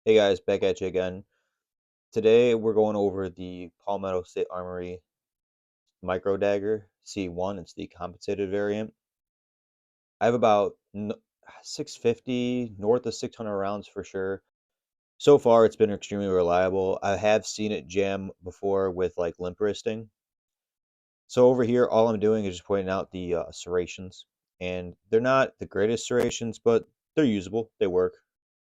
Hey guys, back at you again. Today we're going over the Palmetto State Armory Micro Dagger C-1. It's the compensated variant. I have about 650, north of 600 rounds for sure. So far, it's been extremely reliable. I have seen it jam before with like limp wristing. So over here, all I'm doing is just pointing out the serrations, and they're not the greatest serrations, but they're usable. They work.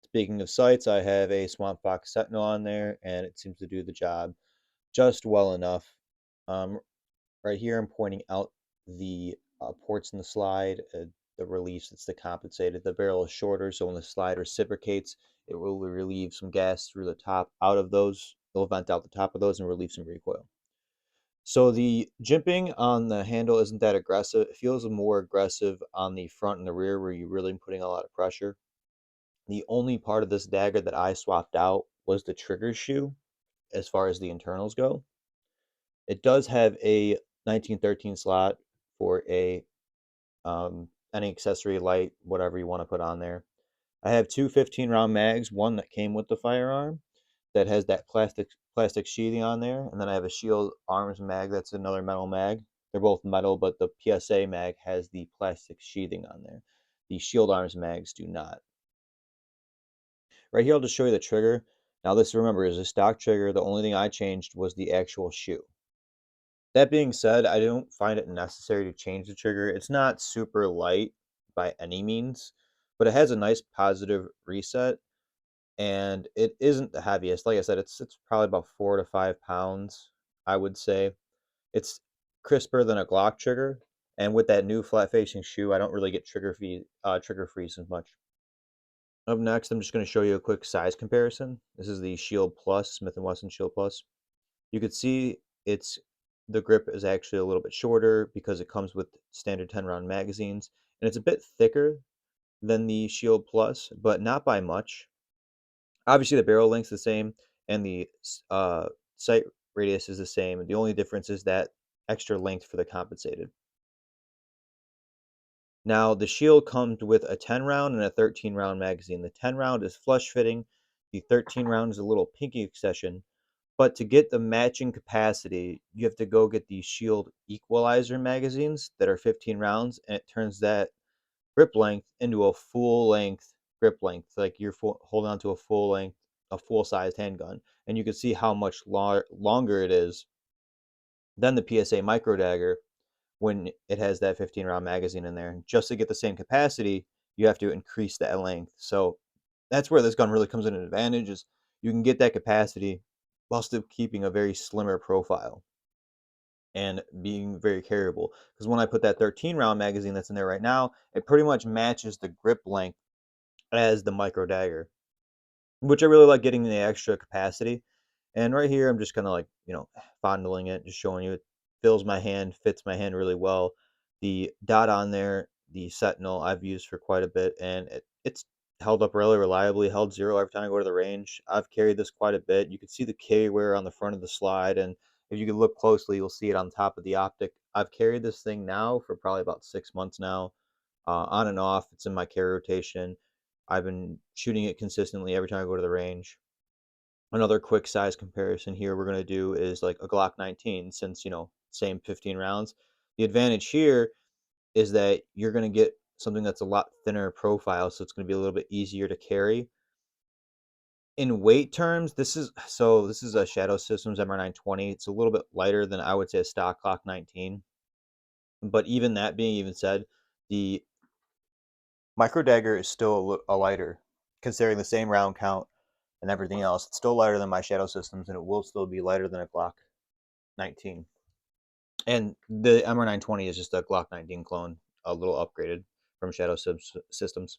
Speaking of sights, I have a Swamp Fox Sentinel on there, and it seems to do the job just well enough. Um, right here, I'm pointing out the ports in the slide, the reliefs, it's the compensated. The barrel is shorter, so when the slide reciprocates, it will relieve some gas through the top out of those. It'll vent out the top of those and relieve some recoil. So the jimping on the handle isn't that aggressive. It feels more aggressive on the front and the rear where you're really putting a lot of pressure. The only part of this dagger that I swapped out was the trigger shoe as far as the internals go. It does have a 1913 slot for a any accessory light, whatever you want to put on there. I have two 15-round mags, one that came with the firearm that has that plastic sheathing on there, and then I have a Shield Arms mag that's another metal mag. They're both metal, but the PSA mag has the plastic sheathing on there. The Shield Arms mags do not. Right here, I'll just show you the trigger. Now this, remember, is a stock trigger. The only thing I changed was the actual shoe. That being said, I don't find it necessary to change the trigger. It's not super light by any means, but it has a nice positive reset, and it isn't the heaviest. Like I said, it's probably about 4 to 5 pounds, I would say. It's crisper than a Glock trigger, and with that new flat facing shoe, I don't really get trigger freeze as much. Up next, I'm just going to show you a quick size comparison. This is the Shield Plus, Smith& Wesson Shield Plus. You could see it's the grip is actually a little bit shorter because it comes with standard 10-round magazines, and it's a bit thicker than the Shield Plus, but not by much. Obviously, the barrel length's the same, and the sight radius is the same. The only difference is that extra length for the compensated. Now, the Shield comes with a 10-round and a 13-round magazine. The 10-round is flush fitting. The 13-round is a little pinky accession. But to get the matching capacity, you have to go get the Shield Equalizer magazines that are 15 rounds, and it turns that grip length into a full length grip length, like you're holding on to a full length, a full sized handgun. And you can see how much longer it is than the PSA Micro Dagger when it has that 15 round magazine in there. Just to get the same capacity, you have to increase that length. So that's where this gun really comes in an advantage is you can get that capacity while still keeping a very slimmer profile and being very carryable. Because when I put that 13 round magazine that's in there right now, it pretty much matches the grip length as the micro dagger, which I really like getting the extra capacity. And right here, I'm just kind of like, fondling it, just showing you it fills my hand, fits my hand really well. The dot on there, the Sentinel, I've used for quite a bit, and it's held up really reliably, held zero every time I go to the range. I've carried this quite a bit. You can see the carry wear on the front of the slide, and if you can look closely, you'll see it on top of the optic. I've carried this thing now for probably about 6 months now, on and off. It's in my carry rotation. I've been shooting it consistently every time I go to the range. Another quick size comparison here we're going to do is like a Glock 19 since, same 15 rounds. The advantage here is that you're going to get something that's a lot thinner profile, so it's going to be a little bit easier to carry. In weight terms, this is a Shadow Systems MR920. It's a little bit lighter than I would say a stock Glock 19. But even that being even said, the Micro Dagger is still a lighter, considering the same round count and everything else. It's still lighter than my Shadow Systems, and it will still be lighter than a Glock 19. And the MR920 is just a Glock 19 clone, a little upgraded from Shadow Systems.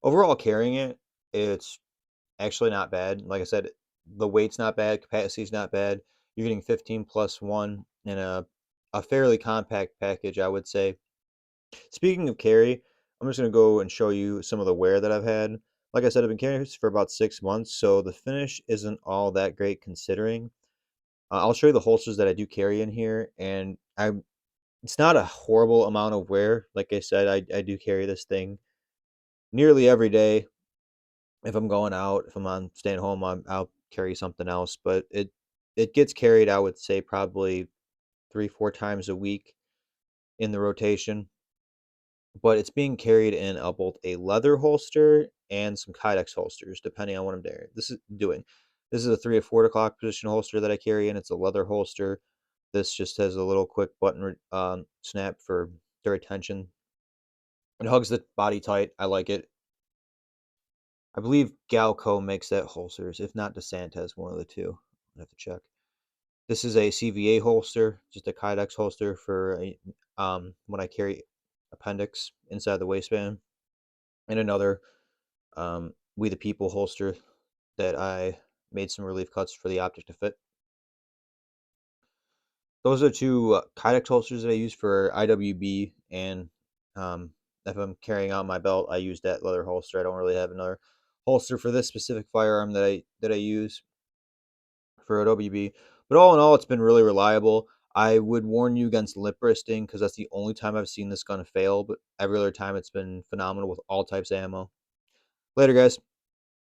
Overall, carrying it, it's actually not bad. Like I said, the weight's not bad, capacity's not bad. You're getting 15 plus 1 in a fairly compact package, I would say. Speaking of carry, I'm just going to go and show you some of the wear that I've had. Like I said, I've been carrying this for about 6 months, so the finish isn't all that great considering. I'll show you the holsters that I do carry in here, and it's not a horrible amount of wear. Like I said, I do carry this thing nearly every day. If I'm going out, if I'm on staying home, I'll carry something else. But it gets carried, I would say, probably 3, 4 times a week in the rotation. But it's being carried in both a leather holster and some Kydex holsters, depending on what I'm doing. This is a 3 or 4 o'clock position holster that I carry, and it's a leather holster. This just has a little quick button snap for their attention. It hugs the body tight. I like it. I believe Galco makes that holsters. If not, DeSantis, one of the two. I have to check. This is a CVA holster, just a Kydex holster for when I carry appendix inside the waistband, and another We the People holster that I made some relief cuts for the optic to fit. Those are two Kydex holsters that I use for IWB, and if I'm carrying out my belt, I use that leather holster. I don't really have another holster for this specific firearm that I use for a WB. But all in all, it's been really reliable. I would warn you against lip wristing because that's the only time I've seen this gun fail. But every other time, it's been phenomenal with all types of ammo. Later, guys.